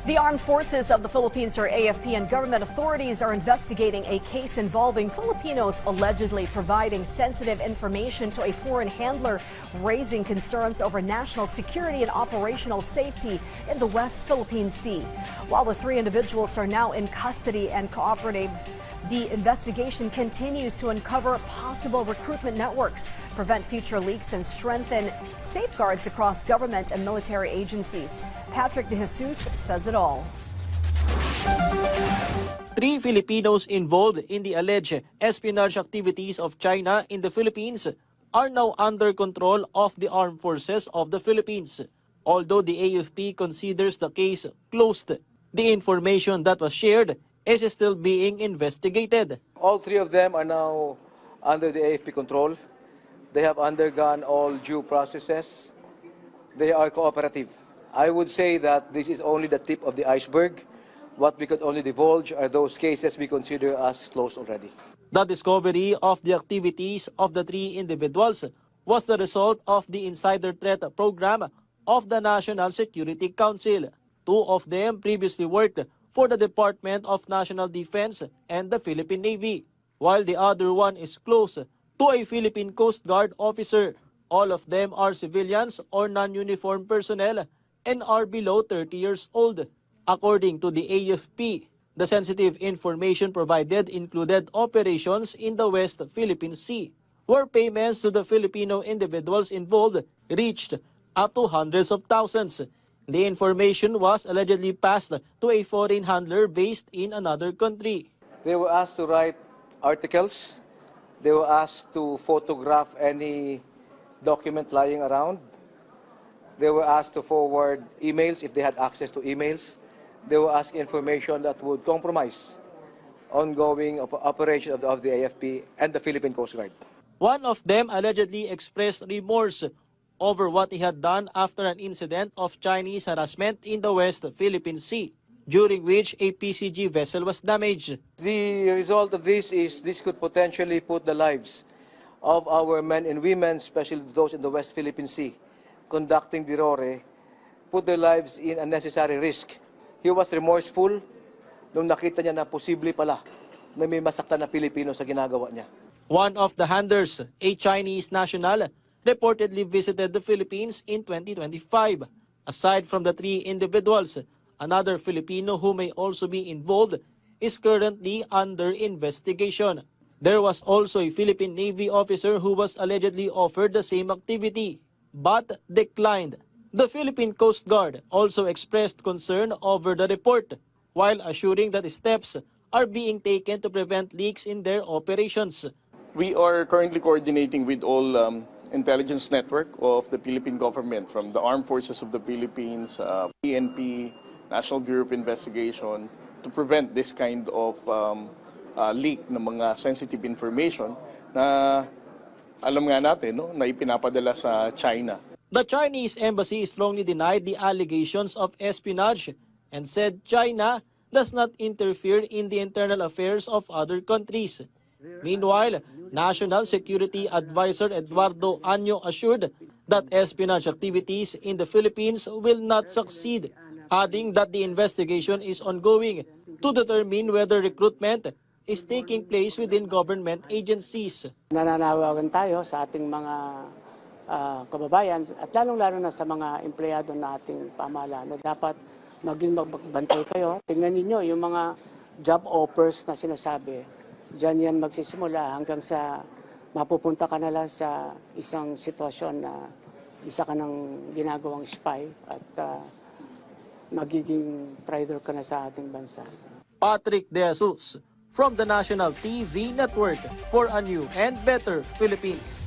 The Armed Forces of the Philippines, or AFP, and government authorities are investigating a case involving Filipinos allegedly providing sensitive information to a foreign handler, raising concerns over national security and operational safety in the West Philippine Sea. While the three individuals are now in custody and cooperative, the investigation continues to uncover possible recruitment networks, prevent future leaks, and strengthen safeguards across government and military agencies. Patrick De Jesus says it all. 3 Filipinos involved in the alleged espionage activities of China in the Philippines are now under control of the Armed Forces of the Philippines. Although the AFP considers the case closed, the information that was shared is still being investigated. All 3 of them are now under the AFP control. They have undergone all due processes. They are cooperative. I would say that this is only the tip of the iceberg. What we could only divulge are those cases we consider as closed already. The discovery of the activities of the 3 individuals was the result of the Insider Threat Program of the National Security Council. 2 of them previously worked for the Department of National Defense and the Philippine Navy, while the other one is close to a Philippine Coast Guard officer. All of them are civilians or non-uniformed personnel and are below 30 years old. According to the AFP, the sensitive information provided included operations in the West Philippine Sea, where payments to the Filipino individuals involved reached up to hundreds of thousands. The information was allegedly passed to a foreign handler based in another country. They were asked to write articles. They were asked to photograph any document lying around. They were asked to forward emails if they had access to emails. They were asked information that would compromise ongoing operation of the AFP and the Philippine Coast Guard. One of them allegedly expressed remorse over what he had done after an incident of Chinese harassment in the West Philippine Sea, during which a PCG vessel was damaged. The result of this is this could potentially put the lives of our men and women, especially those in the West Philippine Sea, conducting the RORE, put their lives in unnecessary risk. He was remorseful nung nakita niya na posible pala na may masaktan na Pilipino sa ginagawa niya. One of the handlers, a Chinese national, reportedly visited the Philippines in 2025. Aside from the 3 individuals, another Filipino who may also be involved is currently under investigation. There was also a Philippine Navy officer who was allegedly offered the same activity, but declined. The Philippine Coast Guard also expressed concern over the report, while assuring that steps are being taken to prevent leaks in their operations. We are currently coordinating with all intelligence network of the Philippine government, from the Armed Forces of the Philippines, PNP, National Bureau of Investigation, to prevent this kind of leak ng mga sensitive information na alam nga natin, no, na ipinapadala sa China. The Chinese embassy strongly denied the allegations of espionage and said China does not interfere in the internal affairs of other countries. Meanwhile, National Security Advisor Eduardo Año assured that espionage activities in the Philippines will not succeed, adding that the investigation is ongoing to determine whether recruitment is taking place within government agencies. Nananawagan tayo sa ating mga kababayan at lalong-lalo na sa mga empleyado nating pamahalaan na dapat maging magbantay kayo. Tingnan ninyo yung mga job offers na sinasabi. Diyan yan magsisimula hanggang sa mapupunta ka na lang sa isang sitwasyon na isa ka ng ginagawang spy at magiging traitor ka na sa ating bansa. Patrick De Jesus from the National TV Network for a new and better Philippines.